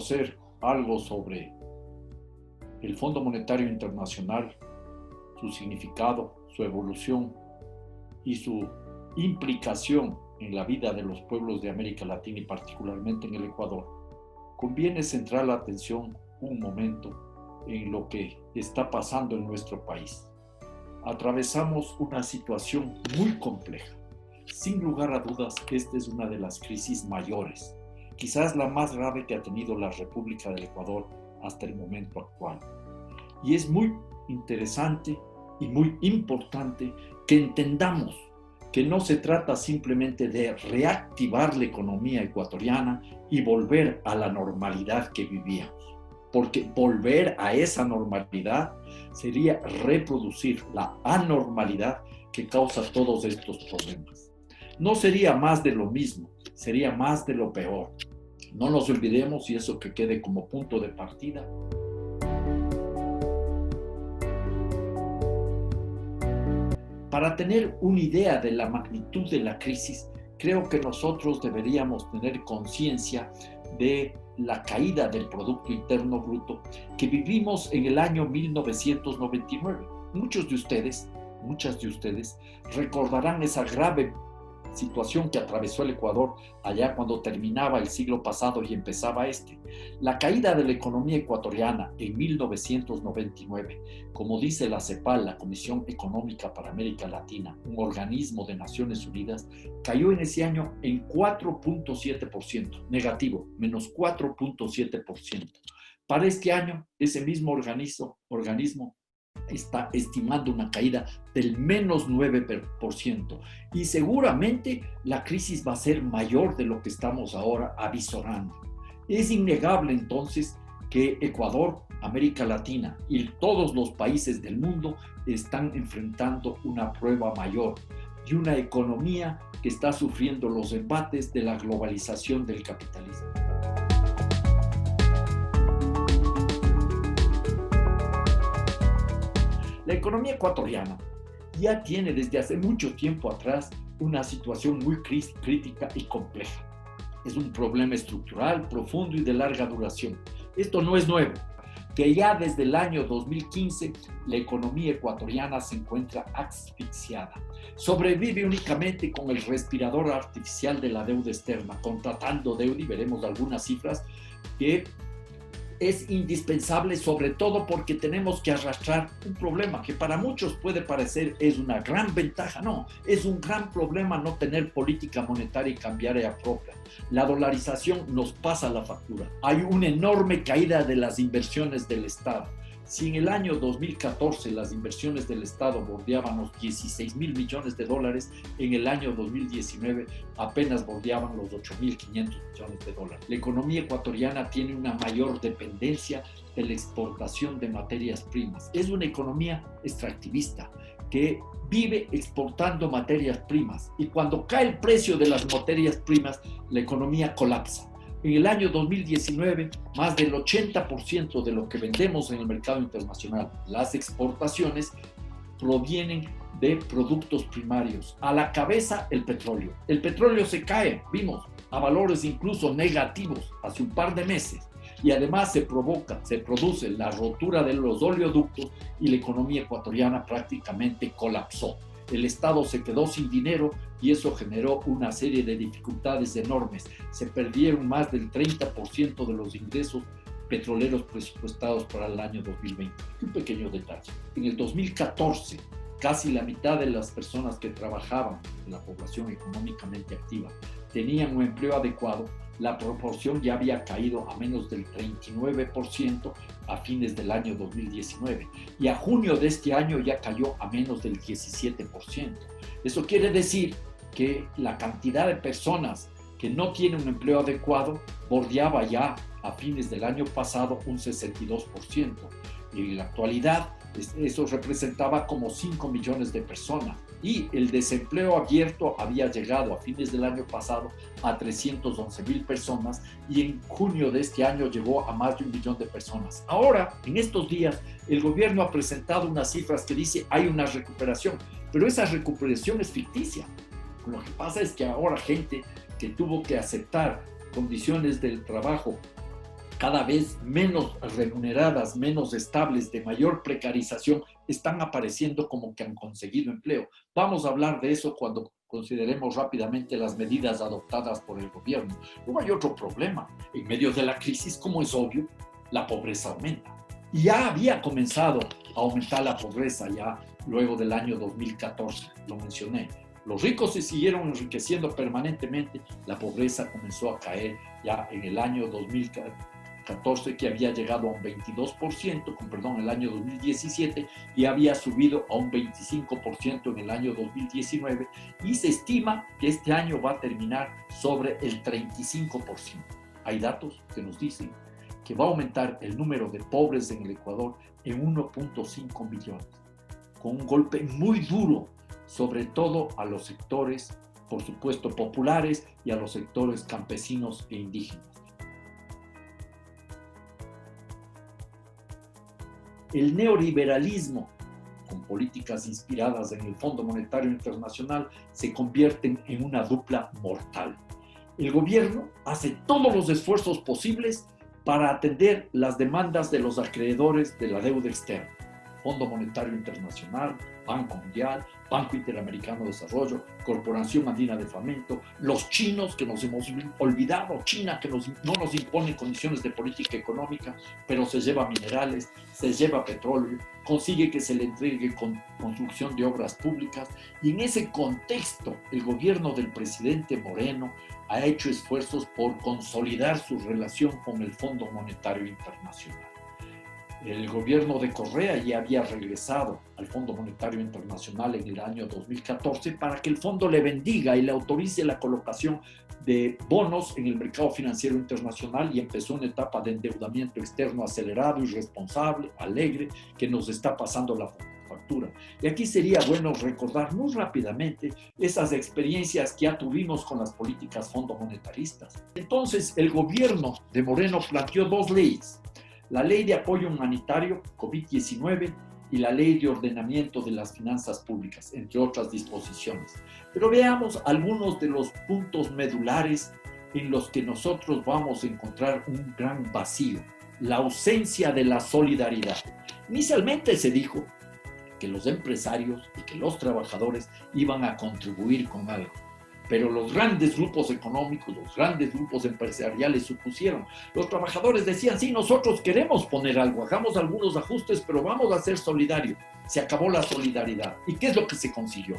conocer algo sobre el Fondo Monetario Internacional, su significado, su evolución y su implicación en la vida de los pueblos de América Latina y particularmente en el Ecuador, conviene centrar la atención un momento en lo que está pasando en nuestro país. Atravesamos una situación muy compleja. Sin lugar a dudas, esta es una de las crisis mayores, quizás la más grave que ha tenido la República del Ecuador hasta el momento actual. Y es muy interesante y muy importante que entendamos que no se trata simplemente de reactivar la economía ecuatoriana y volver a la normalidad que vivíamos, porque volver a esa normalidad sería reproducir la anormalidad que causa todos estos problemas. No sería más de lo mismo, sería más de lo peor. No nos olvidemos, y eso que quede como punto de partida, para tener una idea de la magnitud de la crisis, creo que nosotros deberíamos tener conciencia de la caída del Producto Interno Bruto que vivimos en el año 1999. Muchas de ustedes recordarán esa grave situación que atravesó el Ecuador allá cuando terminaba el siglo pasado y empezaba este. La caída de la economía ecuatoriana en 1999, como dice la CEPAL, la Comisión Económica para América Latina, un organismo de Naciones Unidas, cayó en ese año en 4.7%, negativo, menos 4.7%. Para este año, ese mismo organismo está estimando una caída del menos 9% y seguramente la crisis va a ser mayor de lo que estamos ahora avisorando. Es innegable entonces que Ecuador, América Latina y todos los países del mundo están enfrentando una prueba mayor y una economía que está sufriendo los embates de la globalización del capitalismo. La economía ecuatoriana ya tiene desde hace mucho tiempo atrás una situación muy crítica y compleja. Es un problema estructural, profundo y de larga duración. Esto no es nuevo, que ya desde el año 2015 la economía ecuatoriana se encuentra asfixiada. Sobrevive únicamente con el respirador artificial de la deuda externa, contratando deuda, y veremos algunas cifras que es indispensable, sobre todo porque tenemos que arrastrar un problema que para muchos puede parecer es una gran ventaja. No, es un gran problema no tener política monetaria y cambiaria propia. La dolarización nos pasa la factura. Hay una enorme caída de las inversiones del Estado. Si en el año 2014 las inversiones del Estado bordeaban los 16.000 millones de dólares, en el año 2019 apenas bordeaban los 8.500 millones de dólares. La economía ecuatoriana tiene una mayor dependencia de la exportación de materias primas. Es una economía extractivista que vive exportando materias primas y cuando cae el precio de las materias primas, la economía colapsa. En el año 2019, más del 80% de lo que vendemos en el mercado internacional, las exportaciones, provienen de productos primarios. A la cabeza, el petróleo. El petróleo se cae, vimos, a valores incluso negativos hace un par de meses. Y además se produce la rotura de los oleoductos y la economía ecuatoriana prácticamente colapsó. El Estado se quedó sin dinero y eso generó una serie de dificultades enormes. Se perdieron más del 30% de los ingresos petroleros presupuestados para el año 2020. Un pequeño detalle. En el 2014, casi la mitad de las personas que trabajaban en la población económicamente activa tenían un empleo adecuado. La proporción ya había caído a menos del 39% a fines del año 2019 y a junio de este año ya cayó a menos del 17%. Eso quiere decir que la cantidad de personas que no tienen un empleo adecuado bordeaba ya a fines del año pasado un 62%. Y en la actualidad eso representaba como 5 millones de personas. Y el desempleo abierto había llegado a fines del año pasado a 311,000 personas y en junio de este año llegó a más de 1 millón de personas. Ahora, en estos días, el gobierno ha presentado unas cifras que dice hay una recuperación, pero esa recuperación es ficticia. Lo que pasa es que ahora gente que tuvo que aceptar condiciones del trabajo cada vez menos remuneradas, menos estables, de mayor precarización, están apareciendo como que han conseguido empleo. Vamos a hablar de eso cuando consideremos rápidamente las medidas adoptadas por el gobierno. Luego hay otro problema. En medio de la crisis, como es obvio, la pobreza aumenta. Y ya había comenzado a aumentar la pobreza ya luego del año 2014, lo mencioné. Los ricos se siguieron enriqueciendo permanentemente, la pobreza comenzó a caer ya en el año 2014, que había llegado a un 22%, el año 2017, y había subido a un 25% en el año 2019, y se estima que este año va a terminar sobre el 35%. Hay datos que nos dicen que va a aumentar el número de pobres en el Ecuador en 1.5 millones, con un golpe muy duro, sobre todo a los sectores, por supuesto, populares y a los sectores campesinos e indígenas. El neoliberalismo, con políticas inspiradas en el Fondo Monetario Internacional, se convierten en una dupla mortal. El gobierno hace todos los esfuerzos posibles para atender las demandas de los acreedores de la deuda externa. Fondo Monetario Internacional, Banco Mundial, Banco Interamericano de Desarrollo, Corporación Andina de Fomento, los chinos que nos hemos olvidado, China que no nos impone condiciones de política económica, pero se lleva minerales, se lleva petróleo, consigue que se le entregue con construcción de obras públicas, y en ese contexto el gobierno del presidente Moreno ha hecho esfuerzos por consolidar su relación con el Fondo Monetario Internacional. El gobierno de Correa ya había regresado al Fondo Monetario Internacional en el año 2014 para que el fondo le bendiga y le autorice la colocación de bonos en el mercado financiero internacional, y empezó una etapa de endeudamiento externo acelerado, irresponsable, alegre, que nos está pasando la factura. Y aquí sería bueno recordar muy rápidamente esas experiencias que ya tuvimos con las políticas fondomonetaristas. Entonces, el gobierno de Moreno planteó dos leyes: la Ley de Apoyo Humanitario COVID-19 y la Ley de Ordenamiento de las Finanzas Públicas, entre otras disposiciones. Pero veamos algunos de los puntos medulares en los que nosotros vamos a encontrar un gran vacío: la ausencia de la solidaridad. Inicialmente se dijo que los empresarios y que los trabajadores iban a contribuir con algo, pero los grandes grupos económicos, los grandes grupos empresariales se opusieron. Los trabajadores decían: sí, nosotros queremos poner algo, hagamos algunos ajustes, pero vamos a ser solidarios. Se acabó la solidaridad. ¿Y qué es lo que se consiguió?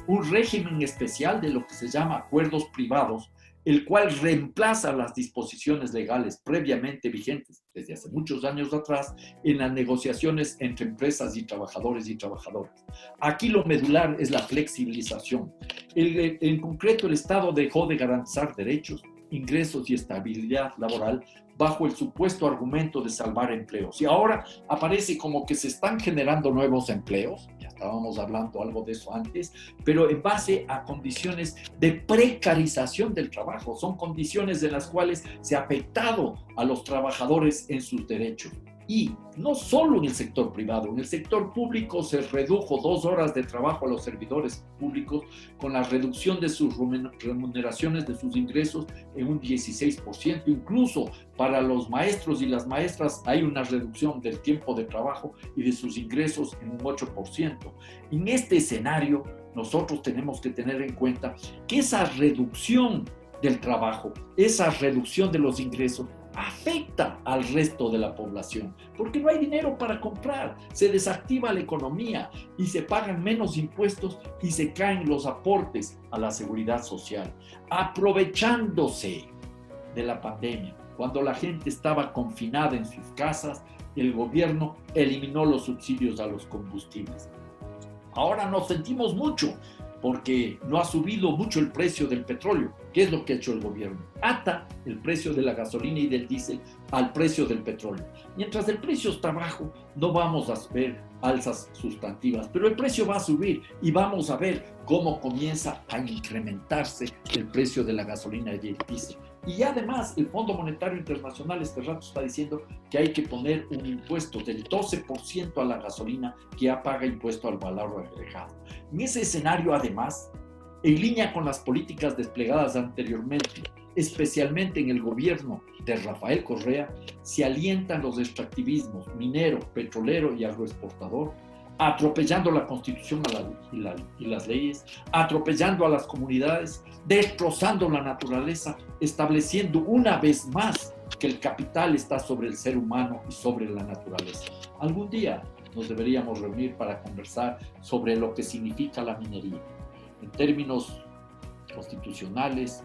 Un régimen especial de lo que se llama acuerdos privados, el cual reemplaza las disposiciones legales previamente vigentes desde hace muchos años atrás en las negociaciones entre empresas y trabajadores y trabajadoras. Aquí lo medular es la flexibilización. En concreto, el Estado dejó de garantizar derechos, ingresos y estabilidad laboral bajo el supuesto argumento de salvar empleos. Y ahora aparece como que se están generando nuevos empleos, ya estábamos hablando algo de eso antes, pero en base a condiciones de precarización del trabajo. Son condiciones en las cuales se ha afectado a los trabajadores en sus derechos. Y no solo en el sector privado, en el sector público se redujo 2 horas de trabajo a los servidores públicos, con la reducción de sus remuneraciones, de sus ingresos, en un 16%. Incluso para los maestros y las maestras hay una reducción del tiempo de trabajo y de sus ingresos en un 8%. En este escenario, nosotros tenemos que tener en cuenta que esa reducción del trabajo, esa reducción de los ingresos, afecta al resto de la población, porque no hay dinero para comprar, se desactiva la economía y se pagan menos impuestos y se caen los aportes a la seguridad social. Aprovechándose de la pandemia, cuando la gente estaba confinada en sus casas, el gobierno eliminó los subsidios a los combustibles. Ahora nos sentimos mucho porque no ha subido mucho el precio del petróleo. ¿Qué es lo que ha hecho el gobierno? Ata el precio de la gasolina y del diésel al precio del petróleo. Mientras el precio está bajo, no vamos a ver alzas sustantivas, pero el precio va a subir y vamos a ver cómo comienza a incrementarse el precio de la gasolina y el diésel. Y además, el Fondo Monetario Internacional este rato está diciendo que hay que poner un impuesto del 12% a la gasolina, que ya paga impuesto al valor agregado. En ese escenario, además, en línea con las políticas desplegadas anteriormente especialmente en el gobierno de Rafael Correa, se alientan los extractivismos minero, petrolero y agroexportador, atropellando la Constitución y las leyes, atropellando a las comunidades, destrozando la naturaleza, estableciendo una vez más que el capital está sobre el ser humano y sobre la naturaleza. Algún día nos deberíamos reunir para conversar sobre lo que significa la minería, en términos constitucionales,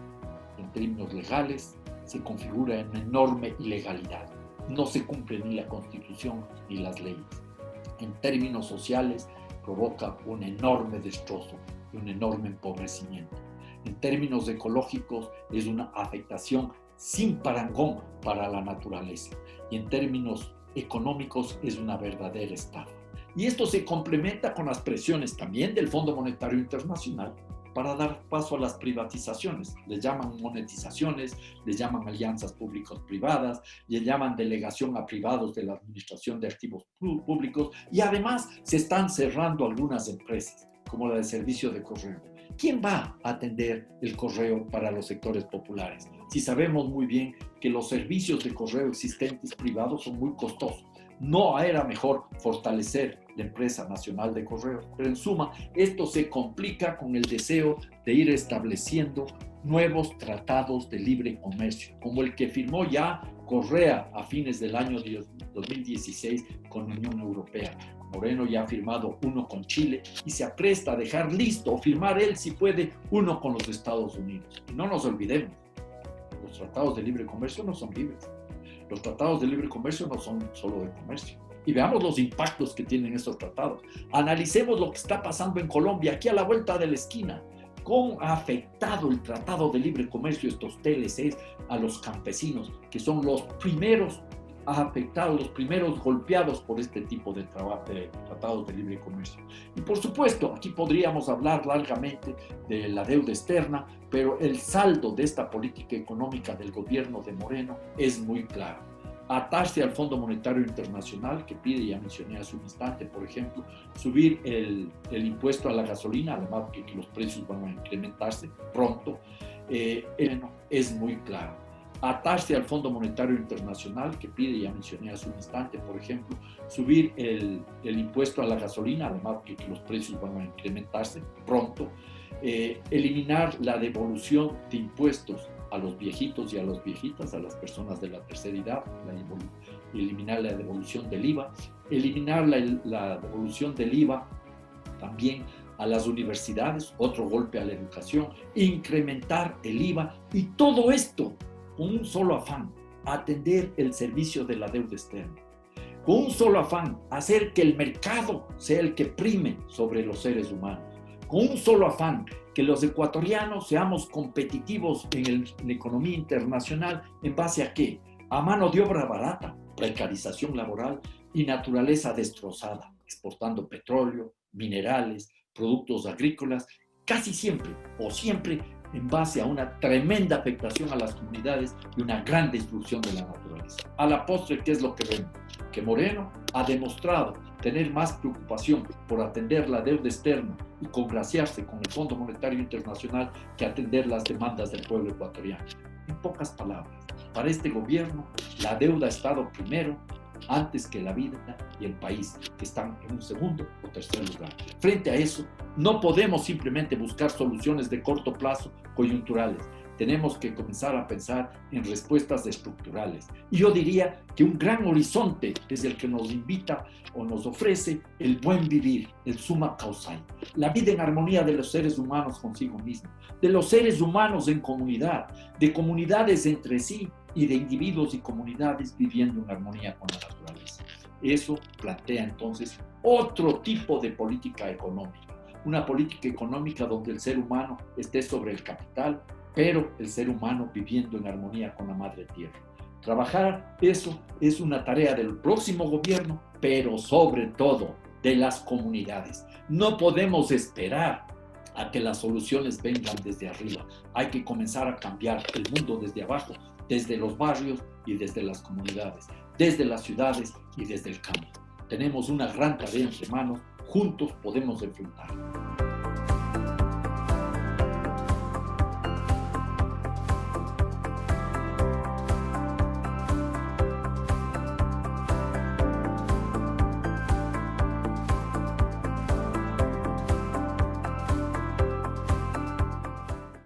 en términos legales, se configura en enorme ilegalidad. No se cumple ni la Constitución ni las leyes. En términos sociales, provoca un enorme destrozo y un enorme empobrecimiento. En términos ecológicos, es una afectación sin parangón para la naturaleza. Y en términos económicos, es una verdadera estafa. Y esto se complementa con las presiones también del Fondo Monetario Internacional para dar paso a las privatizaciones. Les llaman monetizaciones, les llaman alianzas públicos-privadas, les llaman delegación a privados de la administración de activos públicos y además se están cerrando algunas empresas, como la de servicio de correo. ¿Quién va a atender el correo para los sectores populares? Si sabemos muy bien que los servicios de correo existentes privados son muy costosos. No era mejor fortalecer la empresa nacional de correos, pero en suma, esto se complica con el deseo de ir estableciendo nuevos tratados de libre comercio, como el que firmó ya Correa a fines del año 2016 con la Unión Europea. Moreno ya ha firmado uno con Chile y se apresta a dejar listo o firmar él, si puede, uno con los Estados Unidos. Y no nos olvidemos, los tratados de libre comercio no son libres. Los tratados de libre comercio no son solo de comercio. Y veamos los impactos que tienen estos tratados. Analicemos lo que está pasando en Colombia, aquí a la vuelta de la esquina. ¿Cómo ha afectado el Tratado de Libre Comercio, estos TLCs, a los campesinos, que son los primeros afectados, los primeros golpeados por este tipo de tratados de libre comercio? Y por supuesto, aquí podríamos hablar largamente de la deuda externa, pero el saldo de esta política económica del gobierno de Moreno es muy claro. Atarse al Fondo Monetario Internacional, que pide, ya mencioné hace un instante, por ejemplo, subir el impuesto a la gasolina, además que los precios van a incrementarse pronto, es muy claro. Atarse al Fondo Monetario Internacional, que pide, ya mencioné hace un instante, por ejemplo, subir el impuesto a la gasolina, además que los precios van a incrementarse pronto, eliminar la devolución de impuestos a los viejitos y a las viejitas, a las personas de la tercera edad, eliminar la devolución del IVA, eliminar la devolución del IVA también a las universidades, otro golpe a la educación, incrementar el IVA, y todo esto con un solo afán: atender el servicio de la deuda externa. Con un solo afán: hacer que el mercado sea el que prime sobre los seres humanos. Con un solo afán: que los ecuatorianos seamos competitivos en la economía internacional. ¿En base a qué? A mano de obra barata, precarización laboral y naturaleza destrozada, exportando petróleo, minerales, productos agrícolas, casi siempre o siempre en base a una tremenda afectación a las comunidades y una gran destrucción de la naturaleza. A la postre, ¿qué es lo que vemos? Que Moreno ha demostrado tener más preocupación por atender la deuda externa y congraciarse con el Fondo Monetario Internacional que atender las demandas del pueblo ecuatoriano. En pocas palabras, para este gobierno, la deuda ha estado primero, antes que la vida y el país, que están en un segundo o tercer lugar. Frente a eso, no podemos simplemente buscar soluciones de corto plazo coyunturales. Tenemos que comenzar a pensar en respuestas estructurales. Y yo diría que un gran horizonte es el que nos invita o nos ofrece el buen vivir, el summa causal, la vida en armonía de los seres humanos consigo mismos, de los seres humanos en comunidad, de comunidades entre sí y de individuos y comunidades viviendo en armonía con la naturaleza. Eso plantea entonces otro tipo de política económica, una política económica donde el ser humano esté sobre el capital, pero el ser humano viviendo en armonía con la madre tierra. Trabajar eso es una tarea del próximo gobierno, pero sobre todo de las comunidades. No podemos esperar a que las soluciones vengan desde arriba. Hay que comenzar a cambiar el mundo desde abajo, desde los barrios y desde las comunidades, desde las ciudades y desde el campo. Tenemos una gran tarea entre manos, juntos podemos enfrentarla.